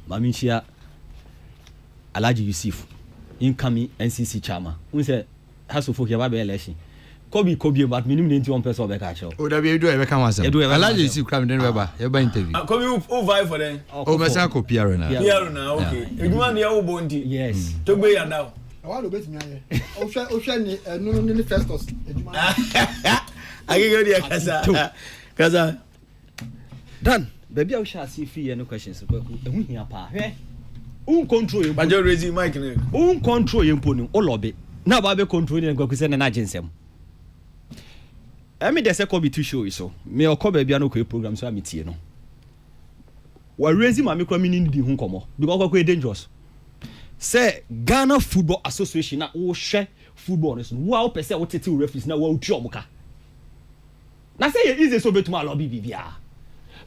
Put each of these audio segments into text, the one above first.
Mamichia Alaji Yusuf, incoming NCC chairman. We say has to focus about election. Kobe, but minimum 91 person of the catcher. Oh, that we do ever come once. Alaji Yusuf come then Weber. You buy interview. Kobe who vie for them? Oh, Masako Pierre now. Pierre now, okay. You want the old bounty? Yes. To be now. I want to bet me. Ocean, no, Festus. I can go there, Kaza. Done. Baby, I shall see fee no questions. Who here, pa? Control you, but you're raising Mike. Control you, pony, all lobby. Now, Baby control and go to send an agency. I mean, there's a Kobe to show you so. Me or Kobe Biano program, so I'm it here. No, we're raising my micro meaning the Hunkomo because we're dangerous. Say Ghana Football Association, now, oh, share football. Wow, per se, what two referees now, wow, Chomoka. Now, say it is so bad to my lobby, BBR.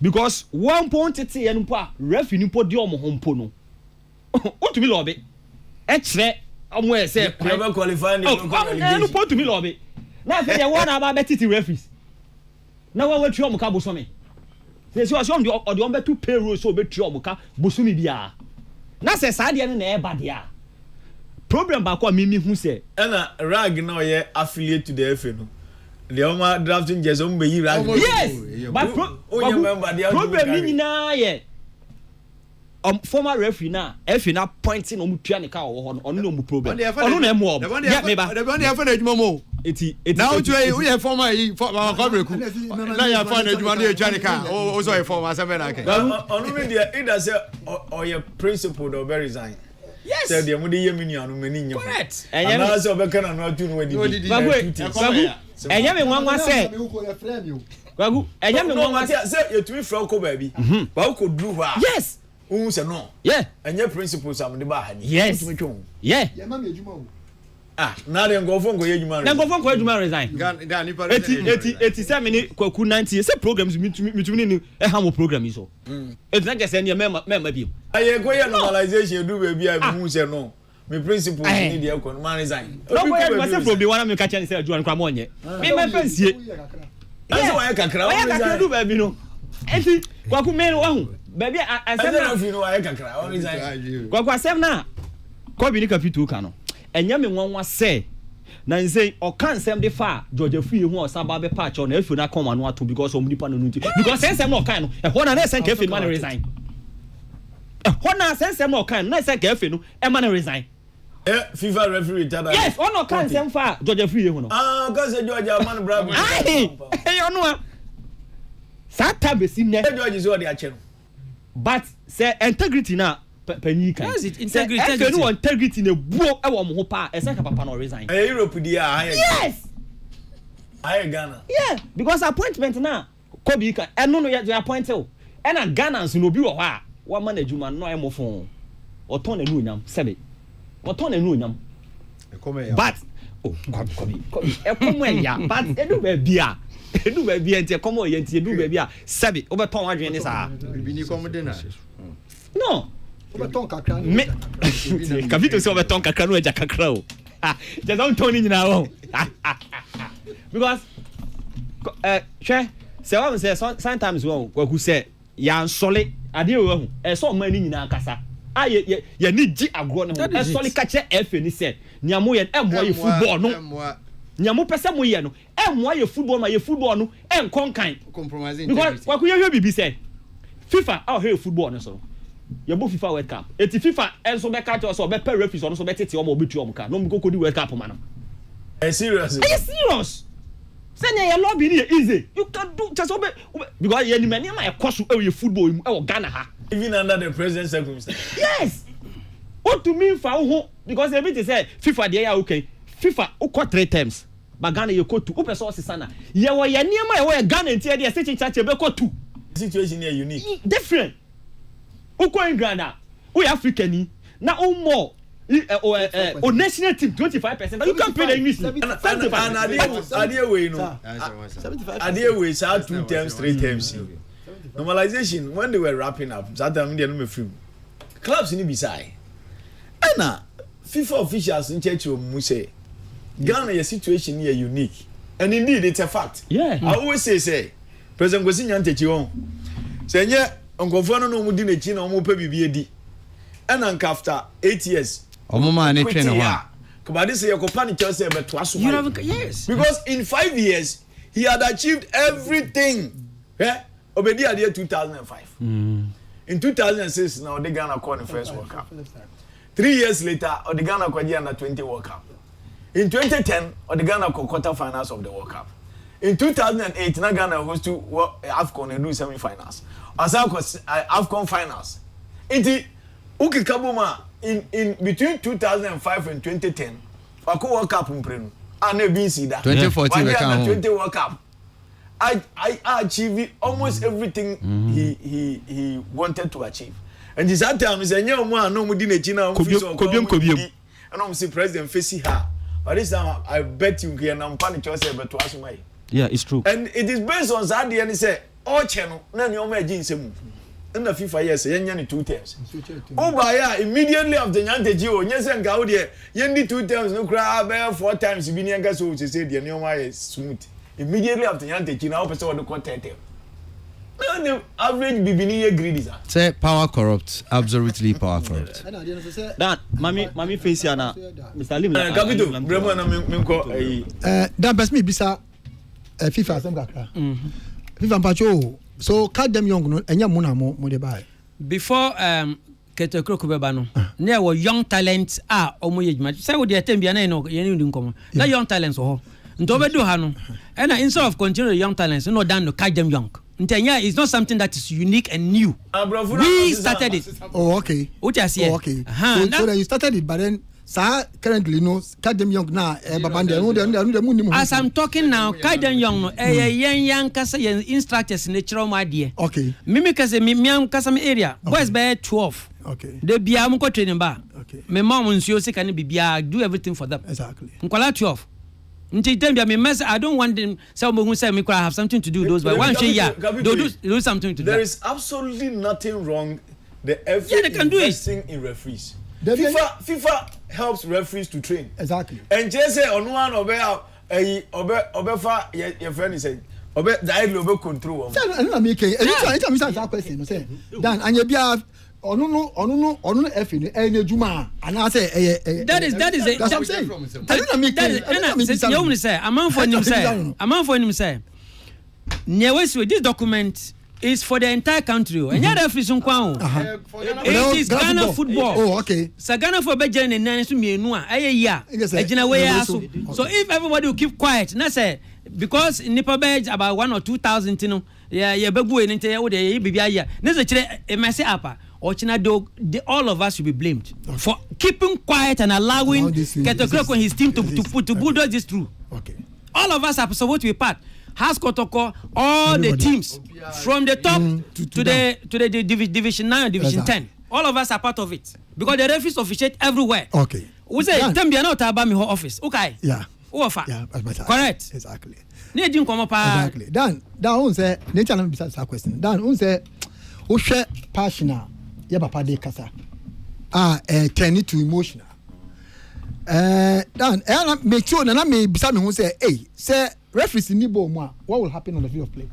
Because 1 point and referee ni podium home pono. What to me lobby? Extra, I'm where say never qualifying. No point to me lobby. Now say you want about betting referees. Now what you am so me. Say so assume the or the on to payroll so bet you am bosumi bia. Now say sad dia na e ba dia. Problem ba kwa mimi hu say. Na rag na ye affiliate to the FA no. The Oma drafting just on be rag. Yes. But problem ni na ye. Former referee na FA na pointing on mutua ne ka wo no no mu problem. Ono na emo. Yeah me ba. The one dey fa na adwuma mo. Eti now we are former former Kwabeku. Now you find adwuma dey twa ne ka. O so e former 7 na ke. Ono me dey either say or your principal or very resign. Yes. Say the mudi ye mini anu mani nyam. Correct. Ana say obeka na no atu no wadi. Bagu. Enya me nwanwa say. Bagu. Enya me nwanwa say you tumi fra ko ba bi. Ba ko dru ho a. Yes. Who say no? Yeah. Enya principles am de ba ha ni. Yes. Yeah. Ya ma me adwuma o. Ah, na de ngofo ngo ye adwuma. Na ngofo ngo adwuma resign. Eti say me ni kwaku 90 say programs mitumi ni e ha mo program iso. Eti na gese ni me bi. Aye go ye normalization do ba bi a who say no. Me principles ni de ko man resign. No go ye say from be one me ka chen say adwuma kwa mo nye. Me fansie. That's why kakra. Why kakra do ba bi no. Eti kwaku me wa hu. Baby, I said na you know I kakra. What is that? Kwaku asem na. Ko bi ni kapitu ka no. Enya me nwanwa say na nse o kan sem de fa George Fuye hu o saba be patch on efu na come anu ato because om nipa no nti because sem no kan no e ho na sen ka efu man resign e ho na sem no kan na sen ka efu no e man resign FIFA referee tada yes o no kan sem fa George Fuye hu no because George man bravo ai e yo no sata be sim ne George so dey ache no but say integrity na penny kan yes integrity no integrity na buo e wo mo ho pa e say ka papa no resign Europe dia yes I Ghana yeah because appointment na Kobe ka eno no you appoint o e na Ghanans no bi wo ho a wa management no e mo fon o ton na nu nyam sebe o ton na nu nyam but oh Kobe e komo ya but edu ba bia enti e komo ye enti edu ba bia sebe o be ton adwen ni sa bi ni komo de na no Obeton kakra. Me Kavito se obeton kakra no eja kakra o. Je don toni nyina o. Because say one say sometimes we who say ya nsole ade o hu e so man ni nyina kasa. Ya ni gi agro ne ho. E sole ka che efe ni say niamo ye emmo ye football no. Niamo pese mo ye no. Emmo ye football ma ye football no enkon kan. Compromising. Because wa ku ye bibi say FIFA how hey football no so. You both FIFA World Cup. Eti FIFA enso be catch us or be pay referees or so be tete o mo betu o mo ka. No go di World Cup man. Serious? Are you serious? Say na your lobby ni easy. You can do just obe because you ni ma e koso e football e o Ghana ha. Even under the present circumstance. Yes. What to mean for who? Because everything say FIFA dey okay. FIFA o ko 3 times. But Ghana you ko 2. O person o sana. Ye wo ye niam e wo Ghana ntia dey say chicha be ko 2. Situation here unique. Different. Uko England we African na more o national team 25% but you can't pay the English and adie we no adie we say 2 times 3 times normalization when they were wrapping up that time they no me film clubs ni beside na FIFA officials in church mu say Ghana your situation here unique and indeed it's a fact. Yeah, I always say President Kwesi Nyantakyi on say nye nkofo no mu di na chi na omo pa bibie di and after 8 years. Omoma ne train one. Kabadi say Yakopani Chelsea but twice. Yes. Because in 5 years he had achieved everything. Obedi at year 2005. In 2006 now the Ghana won the first World Cup. 3 years later the Ghana won the under 20 World Cup. In 2010 the Ghana won quarter finals of the World Cup. In 2008 na Ghana host to AFCON and do semi-finals. Asako AFCON finals. Iti ukikabuma in between 2005 and 2010 wako World Cup mprenu. Ane BC da. 2014 we can 20 World Cup. I achieved almost everything he wanted to achieve. And this time is a new man no mudi na China kobium. And I'm say president face her. But this time I bet you can nampani Chelsea but twice my. Yeah, it's true. And it is based on Zadi and he say all channel na ni o ma ji nsemu. In the FIFA years yenya ni 2 terms. Obaya immediately after Nyante Gio nyese nka wo de yendi 2 terms no kra be 4 times bi ni nka so say de ni o ma smooth. Immediately after Nyante Gio na o pese wo de content. No average bibini ye greedy sir. Say power corrupt, absolutely power corrupt. That mami face ya na Mr. Lim. Capito bremo na menko that best me bisa FIFA asem kakra. FIFA mpacho so card them young no enya mo na mo de buy. Before Ketekro Kubeba no na wo young talent omo yejuma say wo de atembia na no ye ni nkomo na young talents ho nto bedu ha no and instead of continue young talents no dan no card them young ntenya is not something that is unique and new. We started it. Oh okay. What you say? Oh, okay. So then you started it but then sir currently no card them young na babande no as I'm talking now card them young no young kasa instructors natural my dear. Okay. Mimi kasa mi am kasa me area boys by 12. Okay. They be am ko training ba. Okay. Me mom nsuo se kan bibia do everything for them. Exactly. Nkwala 12. Nti tembia me mess I don't want them say mo say me have something to do with those but one year do something to do. There is absolutely nothing wrong the FA they can do investing in referees. FIFA helps referees to train. Exactly. And just say on one obefa your friend is saying obe directly obe control. Na me ke anytime that question no say dan anya bia onu no F ni ejuma ana say that is it. That's what I'm saying. You me say among for him say nyewe this document is for the entire country and your referees nkwa it is Ghana football. Oh okay. So Ghana for be journey nan so mienu a year ejina we aso so if everybody will keep quiet na say because nipa be about 1 or 2,000 you know yeah bebu e nte we dey bibia ya na say kire e mess up all of us should be blamed for keeping quiet and allowing Ketekro and his team to bulldoze this through. Okay. All of us are supposed to be part. Has Kotoko all everybody. The teams from the top to the division 9 and division 10. All of us are part of it because the referees officiate everywhere. Okay. We say Tambia not about me office. Okay. Yeah. Uofa. Yeah, correct. Exactly. Need come up. Exactly. Dan on say nature na bisa that question. Dan on say o hwe passionate ya papa de kasa turn it to emotional dan make sure na me bisa me hu say say referees ni ball mu what will happen on the field of play.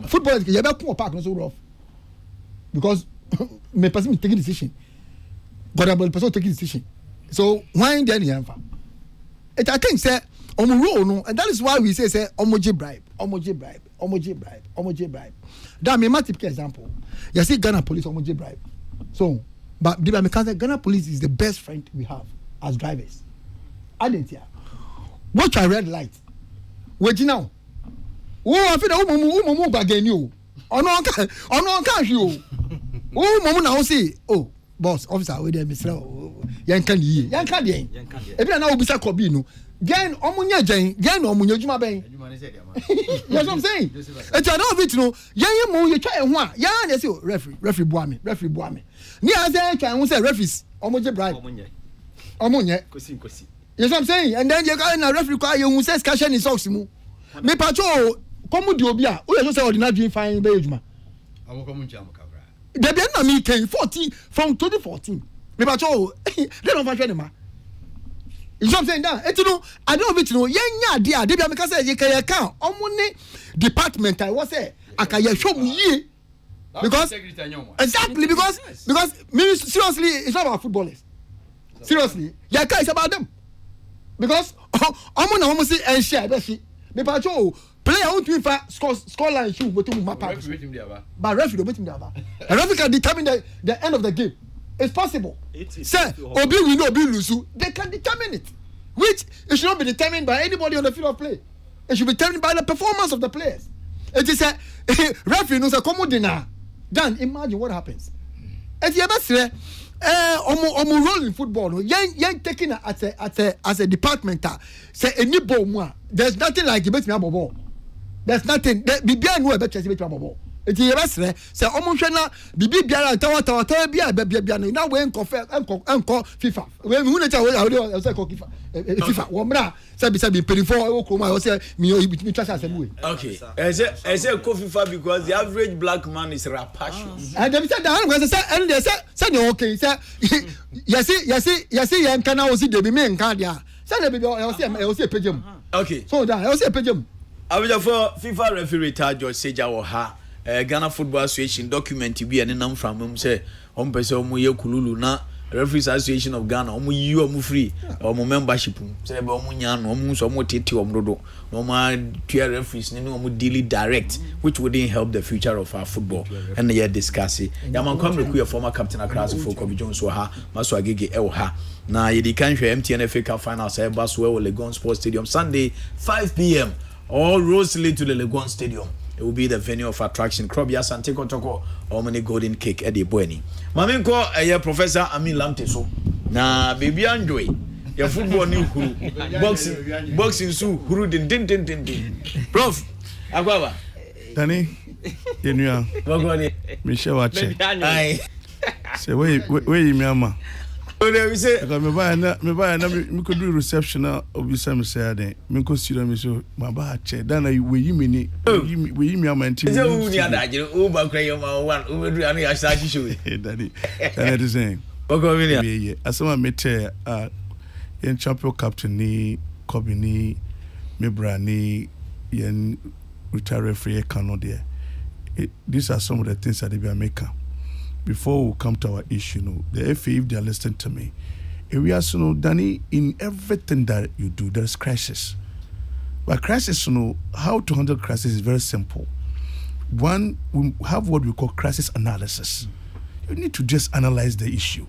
Football you be come park no so rough because me person me take decision but the person take decision so why then you answer it I think say omo role no and that is why we say omoje bribe. That me my typical example. You see Ghana police omoje bribe. So, but Ghana police is the best friend we have as drivers. I didn't hear. Watch a red light. Wait now. Oh, I feel umu bargain you. Ono can you. Oh, momu na say, oh, boss, officer, we there Mr. Yankan ye. Ebi na obisa kobi no. Gen omunya omunya juma ben. Yes, what I'm saying. It's another bit no. Yan mo you try ho a. Yan dey say referee boa me. Ni say try ho say referees omoje bribe. Omonye. Kosi. Yes, what I'm saying. And then you go na referee kwa you say skasha ni socks mu. Me pacho komu di obi a. O you say ordinary fine be ejuma. Amokomu nchi amokabra. Dey be na me can 14 from 2014. Me pacho they don't fashion them. You know what I'm saying that? It's no, I don't know if no. Yenya dia, they be make say you can account. Omune department I was say, akaya show me ye. because exactly because seriously, it's not about footballers. Seriously, yeah, it's about them. Because almost say and share beshi. Me pa cho player won't win for score line shoe but but referee don't him there. A referee can determine the end of the game. It's possible. Say obi win obi lose, they can determine it. Which it should not be determined by anybody on the field of play. It should be determined by the performance of the players. It is a referee knows a common dinner. Then imagine what happens. If you ever say omo role in football no yen taking as a department say any ball there's nothing like bet me ball. There's nothing bibia no e bet me ball. It you ever say omo hwe na bibi biara tawa bia no na we enko FIFA we hu na cha we say FIFA wo mra say be pay for e ko ma say me trust as we. Okay. I say ko FIFA because the average black man is rapacious. And them say that say and they say no okay say you see yan kana o si de bi me nka dia say the baby o si pejam. Okay. So that o si pejam. Abija for FIFA referee George Seja wo ha Ghana Football Association document bi ene nam from him say on pese omo ye kululu na Referees Association of Ghana omo yi omo free omo membership say be omo nya no omo so omo tete omo dodo no ma tier referees ni omo deal direct which wouldn't help the future of our football and they discuss it yaman kwamre ku your former captain Accra for Kobe Jones so ha maso agege e wo ha na yedi kan hwe MTN FA Cup final say baso we Legon Sports Stadium Sunday 5 p.m. all roads lead to the Legon Stadium. It will be the venue of attraction. Krobia Sante Kotoko or many golden cake at the Bueni. Maminko, a Professor Amin Lamte so. Na baby enjoy. Your football new boxing so huru din. Prof, Agwaba. Danny, Yenua. Michelle Wache. Aye. Say where you mama. We say me buy na me could do reception obi sam say den me ko sira me so ma ba che dan we yi me ni we yi me amanti say who ni adagire who ba kra you ma one who do anu ya start show daddy can I say Boko William yeah asama me te yen champion captain ni Kobe ni me bra ni yen retired referee Kano there. These are some of the things that they be making. Before we come to our issue, the FA, if they are listening to me, areas, Danny, in everything that you do, there's crisis. But crisis, how to handle crisis is very simple. One, we have what we call crisis analysis. You need to just analyze the issue.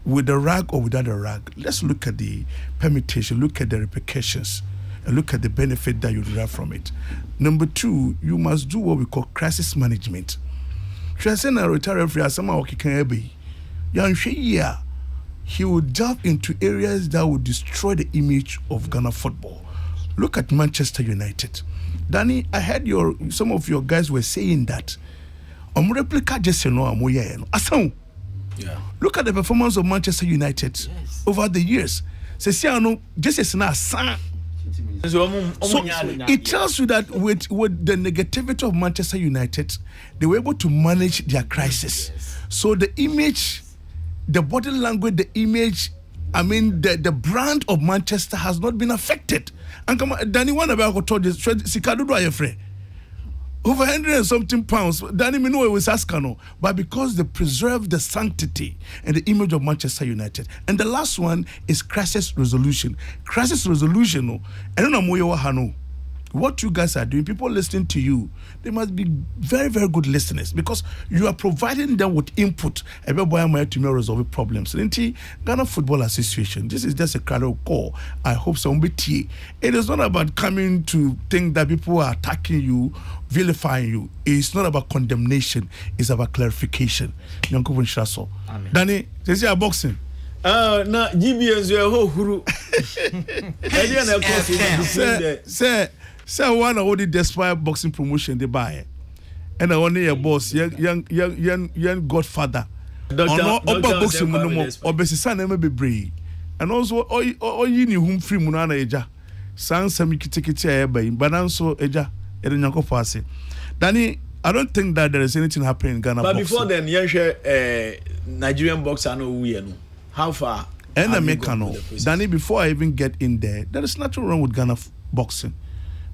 With a rag or without a rag, let's look at the permutation, look at the repercussions, and look at the benefit that you derive from it. Number two, you must do what we call crisis management. Transcend retired referee somehow can be. He will delve into areas that will destroy the image of Ghana football. Look at Manchester United. Danny, I heard some of your guys were saying that replica just yeah. Look at the performance of Manchester United over the years. So it tells you that with the negativity of Manchester United, they were able to manage their crisis. So the image, the body language, the image, the brand of Manchester has not been affected. And come on, Danny, one about told this, over 100 and something pounds. Danny Minoue was Ascano, but because they preserve the sanctity and the image of Manchester United. And the last one is crisis resolution. Crisis resolution, I don't know what you guys are doing. People listening to you, they must be very, very good listeners because you are providing them with input about why to resolve problems. Ghana Football Association, this is just a kind of call. I hope somebody. It is not about coming to think that people are attacking you, vilifying you. It's not about condemnation. It's about clarification. Amen. Danny, this is boxing. Na GBS we ho huru. Say one of the Despite boxing promotion they buy. And I only a boss, young godfather. Doctor boxing no obesisa na be brave. And also all you ni hum free munana eja. San sami kitikiti eba bananso eja erenyanko fase. Danny, I don't think that there is anything happening in Ghana. But boxing. Before then, you Nigerian boxer no we no. How far? And America no. Danny, before I even get in there is nothing wrong with Ghana boxing.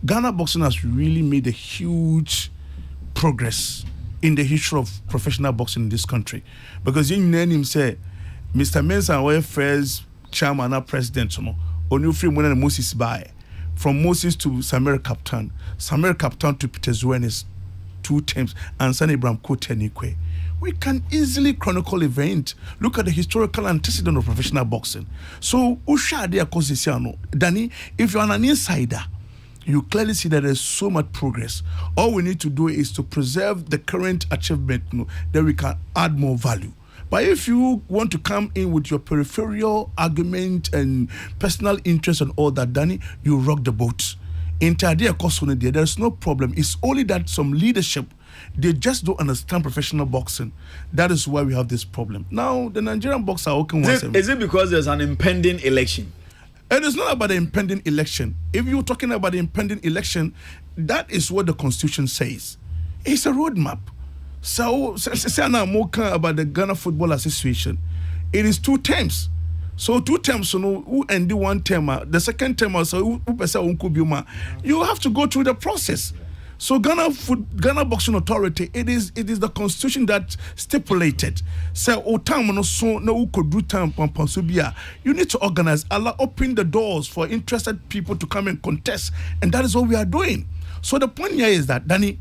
Ghana boxing has really made a huge progress in the history of professional boxing in this country. Because you name him say, Mr. Mensah, our first chairman and president, only free when Moses by. From Moses to Samir Kaptan to Peter Zuenis 2 terms, and San Abraham Kotenikwe. We can easily chronicle event. Look at the historical antecedent of professional boxing. So, Danny, if you're an insider, you clearly see that there's so much progress. All we need to do is to preserve the current achievement, that we can add more value. But if you want to come in with your peripheral argument and personal interest and all that, Danny, you rock the boat. There's no problem. It's only that some leadership, they just don't understand professional boxing. That is why we have this problem. Now, the Nigerian boxer is it because there's an impending election? And it's not about the impending election. If you're talking about the impending election, that is what the Constitution says. It's a roadmap. So, say now more about the Ghana Football Association. It is 2 terms. So 2 terms, who end the 1 term, the second term, so you have to go through the process. So Ghana Boxing Authority, it is the Constitution that stipulated. So you need to organize, open the doors for interested people to come and contest, and that is what we are doing. So the point here is that, Danny,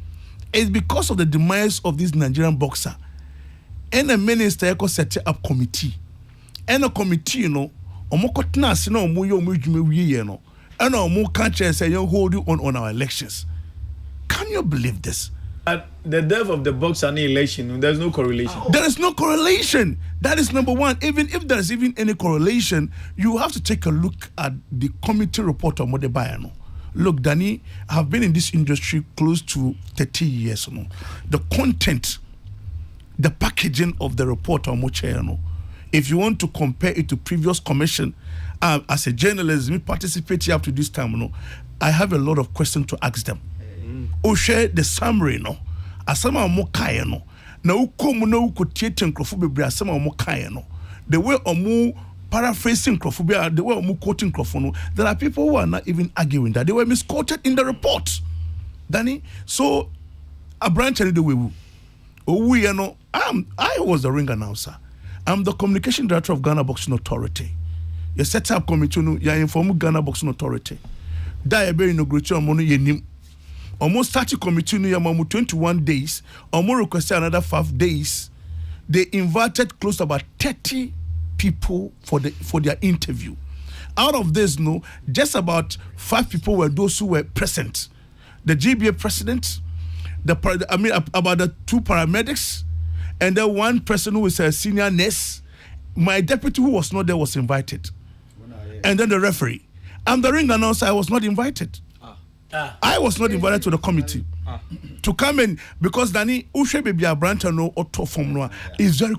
it's because of the demise of this Nigerian boxer, and a minister set up committee, and a committee, and say you hold you on our elections. Can you believe this? At the death of the boxer in election, there's no correlation. There is no correlation. That is number one. Even if there is even any correlation, you have to take a look at the committee report on Modebayano. Look, Danny, I have been in this industry close to 30 years. The content, the packaging of the report on Mocheano, if you want to compare it to previous commission, as a journalist, me participate here up to this time, I have a lot of questions to ask them. Share the summary, asama omokaye no. Na ukomu na ukotiete nkrofo bebre asama omokaye no. The way omu paraphrasing nkrofo be, the way omu quoting nkrofo no, there are people who are not even arguing that they were misquoted in the report. Danny, so a branch of the way I was the ring announcer. I'm the communication director of Ghana Boxing Authority. You set up committee, you inform Ghana Boxing Authority. That be inauguration mono yenim. Almost 30 committee, 21 days, almost requested another 5 days. They invited close to about 30 people for their interview. Out of this, just about 5 people were those who were present. The GBA president, about the 2 paramedics, and then 1 person who is a senior nurse. My deputy who was not there was invited. And then the referee. I'm the ring announcer, I was not invited. I was not invited to the committee to come in because Danny Ushe baby Abranta no auto form no is very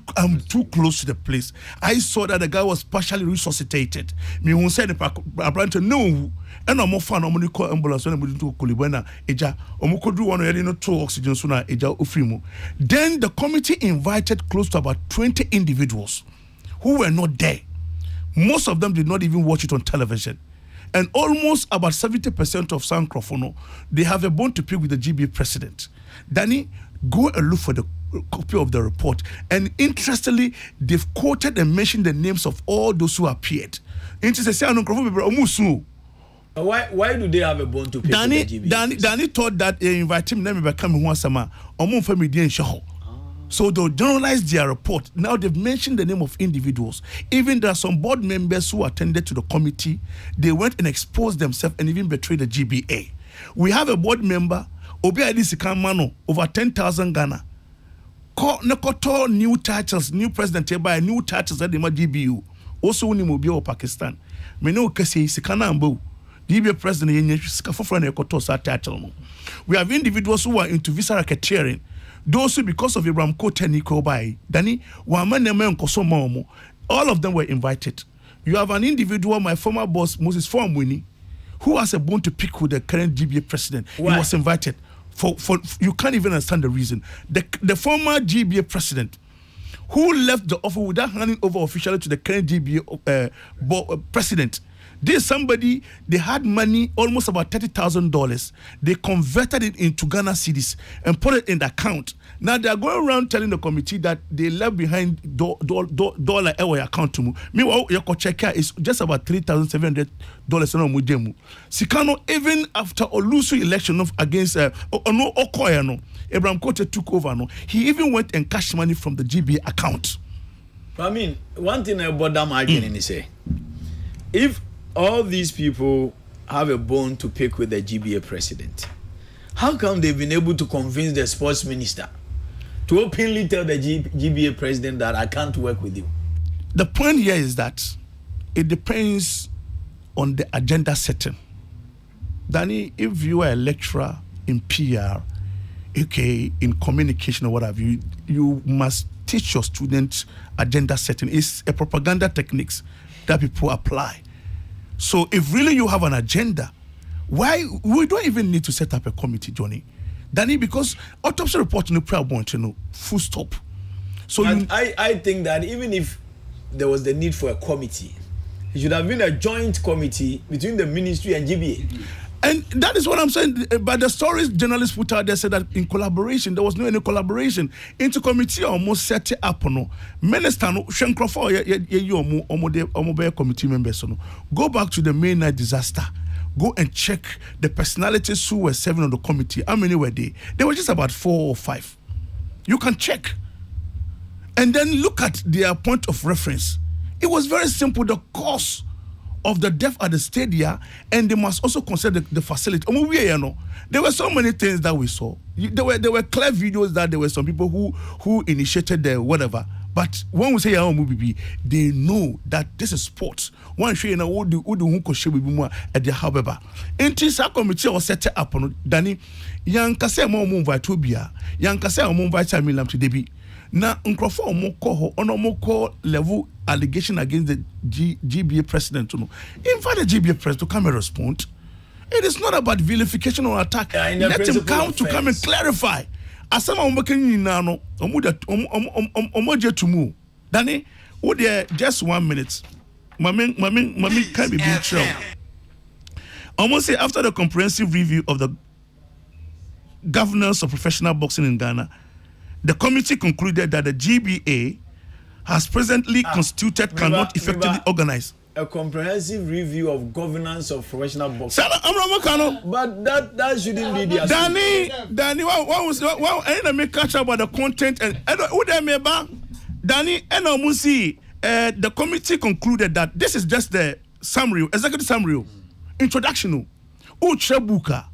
too close to the place. I saw that the guy was partially resuscitated. Me who said Abranta no and no more fun no call ambulance when we do Kulibena eja omukodu one yeri no 2 oxygen so na eja ofrimu. Then the committee invited close to about 20 individuals who were not there. Most of them did not even watch it on television. And almost about 70% of Sankrofono, they have a bone to pick with the GB president. Danny, go and look for the copy of the report. And interestingly, they've quoted and mentioned the names of all those who appeared. Why do they have a bone to pick with the GB? Danny thought that they invited him to come in once a month. So they journalized their report. Now they've mentioned the name of individuals. Even there are some board members who attended to the committee. They went and exposed themselves and even betrayed the GBA. We have a board member, Obi Adisi Mano, over 10,000 Ghana. Nekoto new titles, new president by new titles at the GBU. Also when you of Pakistan. Meno Kasi Sikana Ambo. GBA president title. We have individuals who are into visa racketeering. Those who, because of Abraham Koteniko by Danny, all of them were invited. You have an individual, my former boss, Moses Formwini, who has a bone to pick with the current GBA president. Why? He was invited. For you can't even understand the reason. The former GBA president, who left the office without handing over officially to the current GBA president, This somebody, they had money, almost about $30,000. They converted it into Ghana cedis and put it in the account. Now they are going around telling the committee that they left behind dollar account to me. Meanwhile, your check is just about $3,700 on Mujemu. Sikano, even after Olusu election against Okoye, Abraham Kote took over. He even went and cashed money from the GBA account. I mean, one thing about them arguing is say, if all these people have a bone to pick with the GBA president, how come they've been able to convince the sports minister to openly tell the GBA president that I can't work with you? The point here is that it depends on the agenda setting. Danny, if you are a lecturer in PR, okay, in communication or what have you, you must teach your students agenda setting. It's a propaganda techniques that people apply. So if really you have an agenda, why we don't even need to set up a committee, Johnny. Danny, because autopsy report in the prayer want full stop. So I think that even if there was the need for a committee, it should have been a joint committee between the ministry and GBA. And that is what I'm saying. But the stories journalists put out there said that in collaboration, there was no any collaboration. Into committee almost set it up. No minister no Shenkrofo omo committee members. No go back to the main night disaster. Go and check the personalities who were serving on the committee. How many were they? There were just about 4 or 5. You can check. And then look at their point of reference. It was very simple. The cause of the death at the stadium, and they must also consider the facility. There were so many things that we saw. There were clear videos that there were some people who initiated the whatever. But when we say they know that this is sports. One show who do at the however. Entries committee was set up on Danny. Young Kase Mumbai Tobia, Young Kase Mumbai Tamilam to Debi. Now, Unkrofo Moko level allegation against the GBA president. In fact, the GBA president to come and respond. It is not about vilification or attack. Let him come to come and clarify. As someone working in Nano, Omoje to move. Danny, would there just 1 minute? Mami can't be being true. Almost say after the comprehensive review of the governance of professional boxing in Ghana, the committee concluded that the GBA has presently constituted cannot effectively organize. A comprehensive review of governance of professional boxing. But that shouldn't be the Danny, I need to catch up about the content and Danny and Omusi. The committee concluded that this is just the summary, executive summary, introduction, Uchebuka.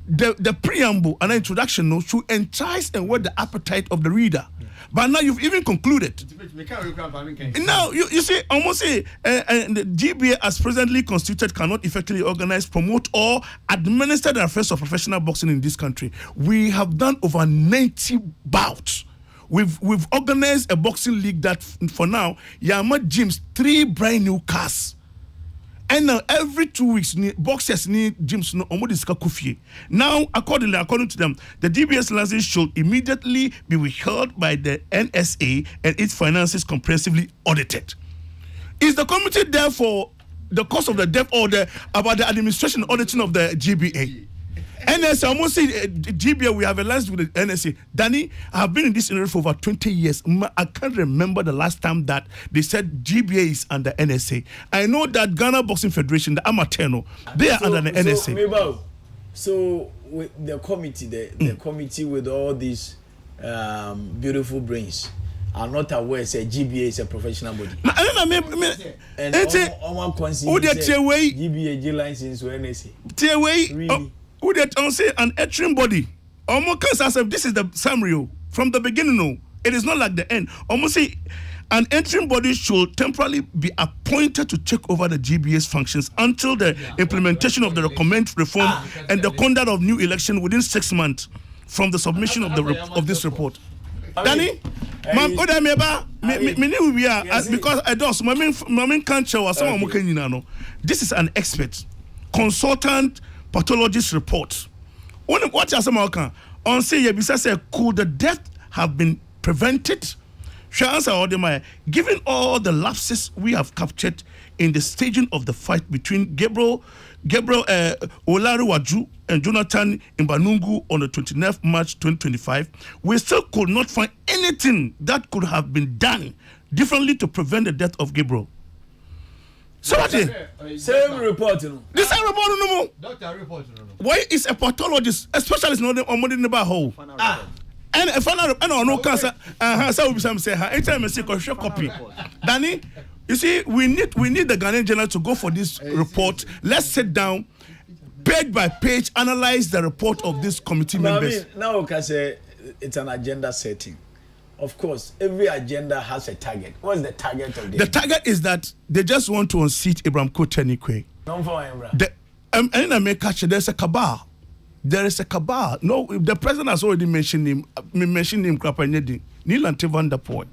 The preamble and introduction should entice and whet the appetite of the reader. But now you've even concluded. Now, you see, almost say, the GBA as presently constituted cannot effectively organize, promote, or administer the affairs of professional boxing in this country. We have done over 90 bouts. We've organized a boxing league that, for now, Yama gyms 3 brand new cars. And now every 2 weeks, boxers need gyms no kufie. Now, according to them, the DBS license should immediately be withheld by the NSA and its finances comprehensively audited. Is the committee there for the cause of the death or about the administration auditing of the GBA? NSA, almost say GBA, we have alliance with the NSA. Danny, I have been in this area for over 20 years. I can't remember the last time that they said GBA is under NSA. I know that Ghana Boxing Federation, the amateur, they are under the NSA. So with the committee, the committee with all these beautiful brains are not aware that GBA is a professional body. And all GBA license to NSA. Really? Who they don't say an entering body. Almost as if this is the summary from the beginning. No, it is not like the end. Almost say an entering body should temporarily be appointed to take over the GBA's functions until the implementation of the recommended reform and the conduct of new election within 6 months from the submission of this report. Danny, because I don't. My can't show us someone. This is an expert, consultant. Pathologist report. What are some on say could the death have been prevented Shall answer all the given all the lapses we have captured in the staging of the fight between Gabriel Olaruwaju and Jonathan Imbanungu on the 29th March 2025, we still could not find anything that could have been done differently to prevent the death of Gabriel. So what is same report, you know. the same report? No, Doctor report, no. why is a pathologist, a specialist, not on the neighbor hole? And if I no cancer, so we say, anytime I see a copy, Danny. You see, we need the Ghanaian Journal to go for this report. Let's sit down, page by page, analyze the report of this committee members. Now, I say it's an agenda setting. Of course, every agenda has a target. What's the target of the target is that they just want to unseat Abraham Kotenikwe. There's a cabal. There is a cabal. No, the president has already mentioned him. Nielante van der Poel.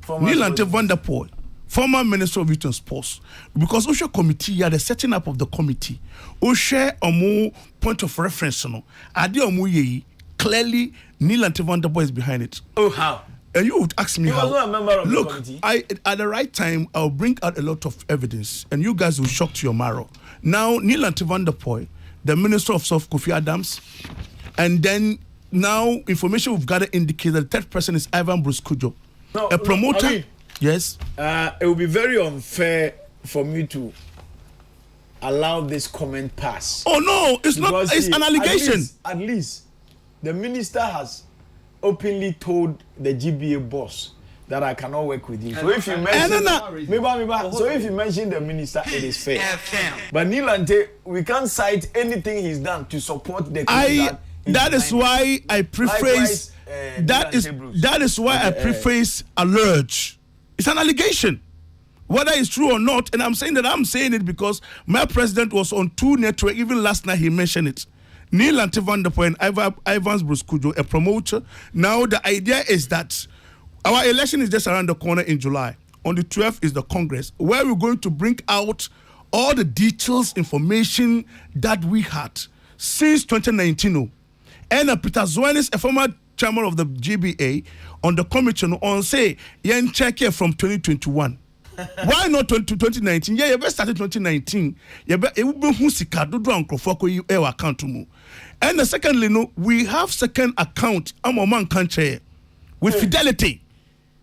Nielante van der Poel. Former Minister of Youth and Sports, because Osha committee, the setting up of the committee, Osha Omo point of reference, no, Adi Omo ye clearly Nielante van der Poel is behind it. Oh, how? And you would ask me he how. Was not a member of Look, the committee. At the right time, I'll bring out a lot of evidence, and you guys will shock to your marrow. Now, Nielante van der Poel, the Minister of South Kofi Adams, and then now information we've gathered indicates that the third person is Ivan Bruce Kujo, a promoter. I mean, yes. It would be very unfair for me to allow this comment pass. Oh no, it's not. It's an allegation. At least the minister has openly told the GBA boss that I cannot work with him. So if you mention, so if you mention the minister, it is fair. But Nielante, we can't cite anything he's done to support the. That is why I preface. That is why I preface alleged. It's an allegation, whether it's true or not. And I'm saying it because my president was on 2 networks. Even last night he mentioned it. Nielante van der Poel and Ivan Bruce Kujo, a promoter. Now the idea is that our election is just around the corner in July. On the 12th is the Congress, where we're going to bring out all the details, information that we had since 2019. And Peter Zwanis, a former chairman of the GBA, on the commission on say yen check here from 2021. Why not 2019? Yeah, you better started 2019. You better it will be husika do ankrofo you account mu. And secondly, no, we have second account man country with Fidelity.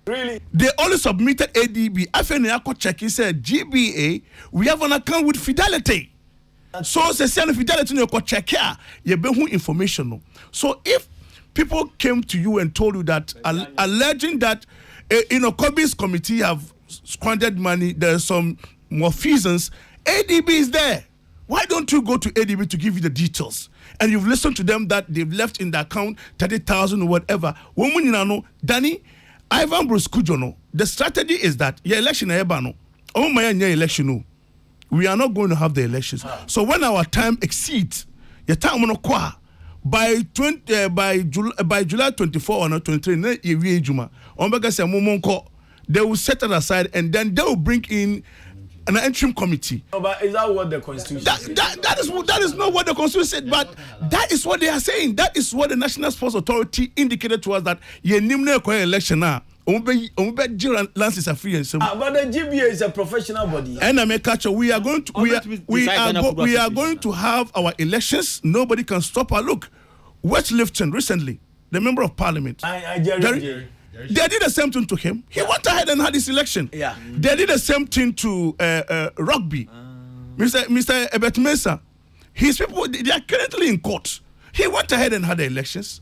Really? They only submitted ADB. After check, he said GBA, we have an account with Fidelity. So say Fidelity no check here. You better information no. So if people came to you and told you that, alleging that, Kobe's committee have squandered money, there's some malfeasance, ADB is there. Why don't you go to ADB to give you the details? And you've listened to them that they've left in the account 30,000 or whatever. When we know, Danny, Ivan Bruce Kujo, the strategy is that your election, election, we are not going to have the elections. So when our time exceeds, your time on a by July 24 or 23, they will set it aside and then they will bring in an interim committee. No, but is that what the Constitution said? That is not what the Constitution said, but that is what they are saying. That is what the National Sports Authority indicated to us that ye nimne ko election na but the GBA is a professional body. And I make catch we are going to have our elections. Nobody can stop our look. West Lifton recently, the member of parliament, they did the same thing to him. He went ahead and had his election. Yeah. They did the same thing to Rugby. Mr. Ebert Mensah. His people, they are currently in court. He went ahead and had the elections.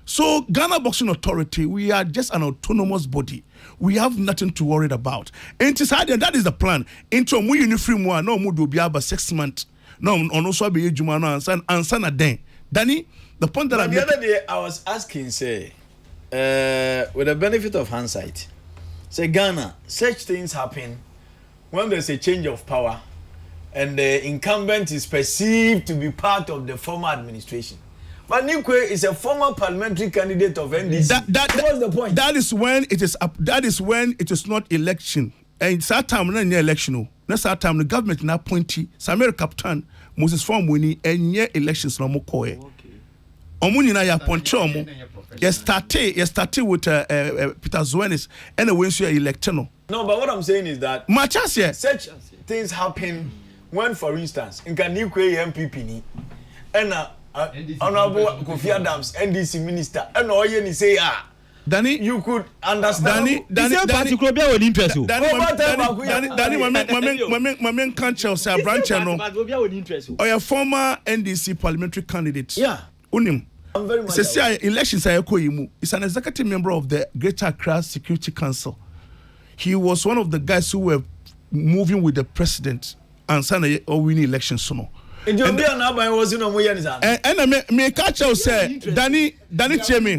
So Ghana Boxing Authority, we are just an autonomous body. We have nothing to worry about. And that is the plan. Into a uniform one, no more do be about 6 months. No, on also be Jumano and Sana Den. Danny, the point that the other day I was asking, say, with the benefit of hindsight, say Ghana, such things happen when there's a change of power and the incumbent is perceived to be part of the former administration. But Nikwe is a former parliamentary candidate of NDC. What's the point? That is when it is not election. And it's that time when election. That's that time the government now appointee Samuel Captain Moses Formuni and year elections no more. Omuni na ya ponche omo. You started with Peter Zoenis and when you elected no. No, but what I'm saying is that Machas, yes. Such things happen when, for instance, in Kanikwe MPP ni, and Honorable Kofi Adams, NDC minister, and all you say, Danny, you could understand. Danny, interest. Danny, my main country say branch no. Or your former NDC parliamentary candidate. Yeah. Unim. I'm very much. Say elections are Ekoyimu. Is an executive member of the Greater Accra Security Council. He was one of the guys who were moving with the president and signing a winning election soon. And I me catch out say Danny tell me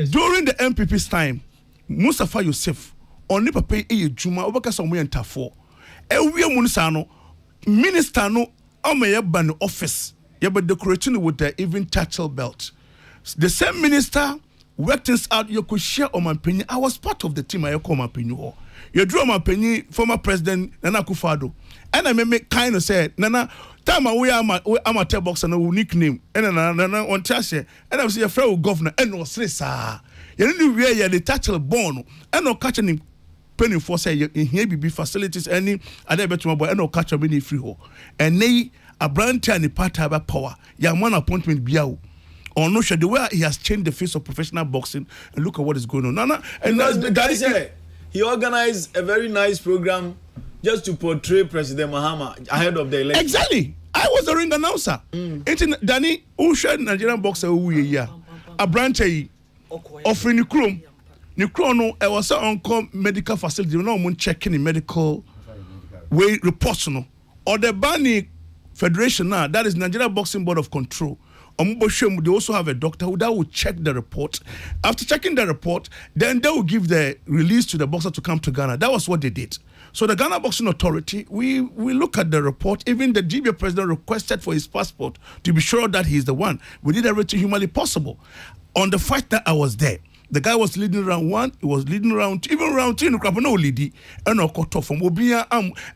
during the MPP's time Mustafa Yusuf only pay e juma obaka somo yentafo e wie mu nsa no minister no ameye ban office ye be decorating with the even title belt. The same minister worked things out. You could share on my opinion. I was part of the team. I call my opinion. You drew my opinion, former president Nana Akufo-Addo, and I make kind of say, Nana, time we are amateur boxer no nickname, and Nana on Chashe, and I was a fellow governor, and no stress. You know where the title born, and no catching him. Penny for say in here be facilities any other better boy and no catch a many free ho, and they a brand and part of power. Ya one appointment biao. Or no sure the way he has changed the face of professional boxing and look at what is going on. Nana, and that said, he organized a very nice program just to portray President Mahama ahead of the election. Exactly. I was the ring announcer. Danny, who shared Nigerian boxer who a branch offering Nikrum. Nikrono, I was on medical facility, no one checking in medical way reports no. Or the Bani Federation now, that is Nigeria Boxing Board of Control. They also have a doctor who that will check the report. After checking the report, then they will give the release to the boxer to come to Ghana. That was what they did. So the Ghana Boxing Authority, we look at the report. Even the GBA president requested for his passport to be sure that he's the one. We did everything humanly possible. On the fight that I was there, the guy was leading round 1, he was leading round 2, even round 3, no lady, and no cut off from Obia,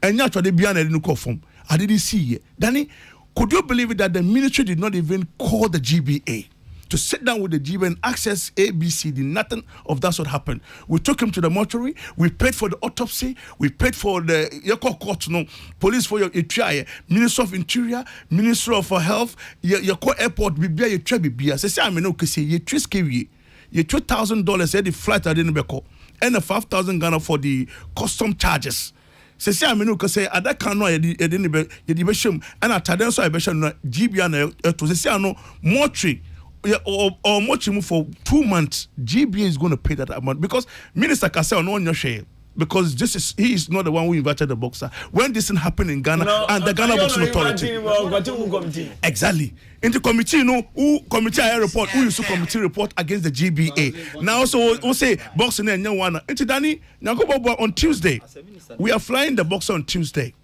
and naturally beyond a from. I didn't see it. Danny, could you believe it that the ministry did not even call the GBA to sit down with the GBA and access ABCD? Nothing of that sort happened. We took him to the mortuary. We paid for the autopsy. We paid for the court, police for your Minister of Interior, Minister of Health, your airport, Bibia, your Trebibia. Say, I mean, okay, say, you $2,000 at the flight I didn't be and a 5,000 Ghana for the custom charges. Say I mean say ada kan no ye di be shim and ataden so be shim no GBA na to say no mortuary or mortuary for 2 months. GBA is going to pay that amount because Minister Kasel no on your share because he is not the one who invited the boxer when this thing happened in Ghana and the Ghana Boxing Authority exactly into committee who committee I report who used to committee report against the GBA now also we say boxing and one into Danny on Tuesday we are flying the boxer on Tuesday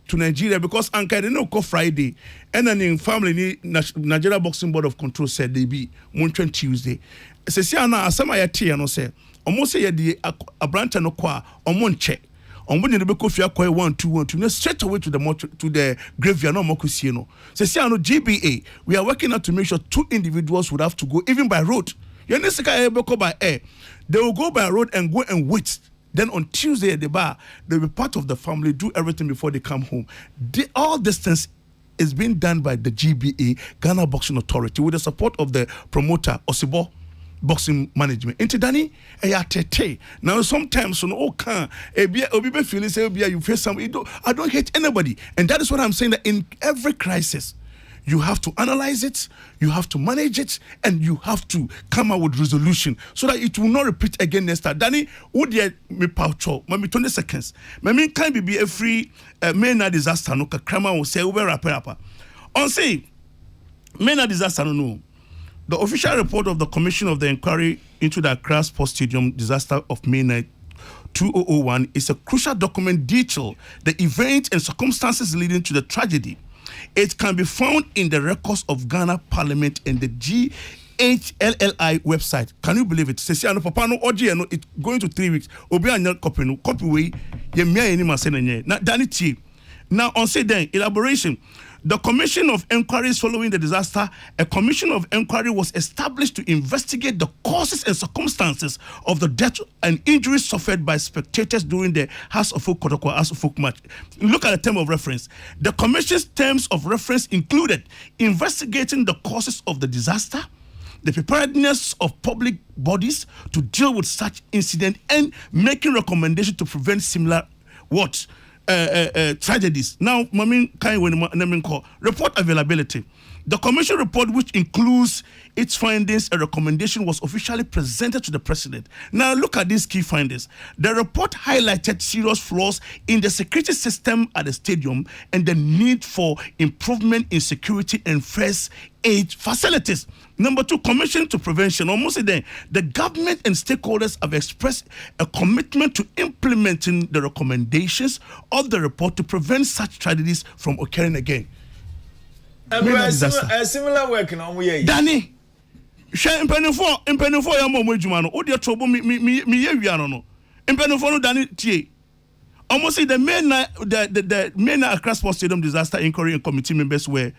to Nigeria because Anka didn't know Friday and then in family Nigeria Boxing Board of Control said they be Montreal Tuesday say na asama ya tie no say almost say the a branch no kwa omon check on when the Bekofia Koi 1-2-1-2 straight away to the graveyard no mokusie no say no GBA we are working out to make sure 2 individuals would have to go even by road you need to go by air they will go by road and go and wait then on Tuesday at the bar they will be part of the family do everything before they come home all distance is being done by the GBA Ghana Boxing Authority with the support of the promoter Osibo Boxing Management. Into Danny, now sometimes obi be feeling say you face some. I don't hate anybody, and that is what I'm saying. That in every crisis, you have to analyze it, you have to manage it, and you have to come out with resolution so that it will not repeat again next time. Danny, would you me paucho? Maybe 20 seconds. Maybe can be a free main disaster. No, Kramer will say over rapper. On say main disaster no. The official report of the Commission of the Inquiry into the Accra Sports Stadium disaster of May 9, 2001 is a crucial document detailing the events and circumstances leading to the tragedy. It can be found in the records of Ghana Parliament and the GHLLI website. Can you believe it? Say no papa no OG no it going to 3 weeks. Obi anya copy way ye mia any ma say na Danny T. Now on say then elaboration The Commission of Inquiries following the disaster, a commission of inquiry was established to investigate the causes and circumstances of the death and injuries suffered by spectators during the House of Folk Kotoko House of Folk match. Look at the term of reference. The commission's terms of reference included investigating the causes of the disaster, the preparedness of public bodies to deal with such incident, and making recommendations to prevent similar tragedies. Now, report availability. The commission report, which includes its findings and recommendation, was officially presented to the president. Now, look at these key findings. The report highlighted serious flaws in the security system at the stadium and the need for improvement in security and first aid facilities. Number 2, commission to prevention. Almost then, the government and stakeholders have expressed a commitment to implementing the recommendations of the report to prevent such tragedies from occurring again. Similar work in Omuye. Danny, share impenifo ya mo adwuma no. Wo de trouble me ye wiano no. Impenifo no Danny tie. Almost the main Accra Sports Stadium Disaster Inquiry and Committee members were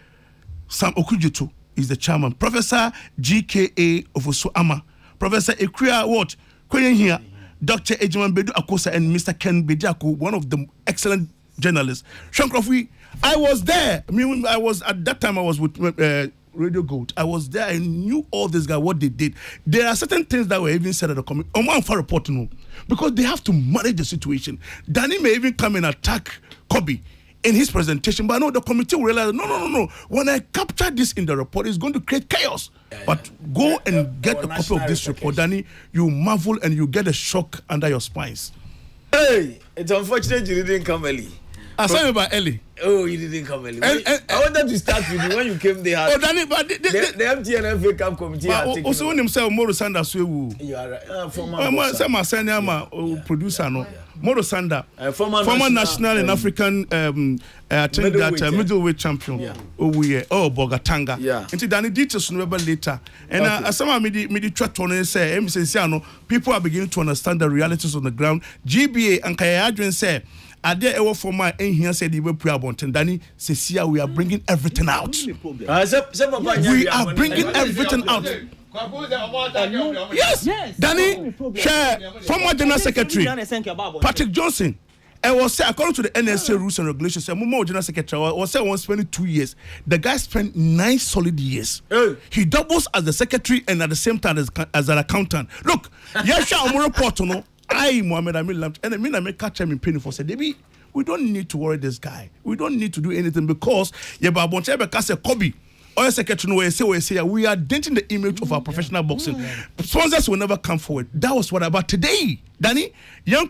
Sam Okujeto is the chairman, Professor GKA Ofosu Ama, Professor Ekuya What, Kwenye here, Dr. Ejiman Bedu Akosa, and Mr. Ken Bediako, one of the excellent journalists. Shankrofi, I was there. I mean, I was at that time. I was with Radio Gold. I was there. I knew all these guys, what they did. There are certain things that were even said at the committee. I'm one for reporting because they have to manage the situation. Danny may even come and attack Kobe in his presentation, but no, the committee will realize, no. When I capture this in the report, it's going to create chaos. But go and get a copy of this report, Danny. You marvel and you get a shock under your spines. Hey, it's unfortunate you didn't come early. I saw you about Ellie. Oh, you didn't come early. I wanted to start with you when you came there. Oh, Danny, but the MTN FA Cup committee. Also, when himself, Moro Sanders, you are right. Former producer, no. Moro Sanda, former national and African, I think that middleweight champion. Bogatanga. Yeah. And Danny details later. And as some midi chat on say, people are beginning to understand the realities on the ground. GBA and Kaya Adrian say, are there ever for my in here said you will pray about Danny says we are bringing everything out. We are bringing everything out. Yes. Danny, former General Secretary Patrick Johnson. I was say according to the NSA rules and regulations, Mumo General Secretary was say once spending 2 years. The guy spent 9 solid years. He doubles as the secretary and at the same time as an accountant. Look, Yasha report no. I, Mohammed Amir Lam, and I mean, I may catch him in pain for say, Debbie, we don't need to worry this guy. We don't need to do anything because Kobe, or secretary, we are denting the image of our professional boxing. Sponsors will never come forward. That was what about today, Danny. Young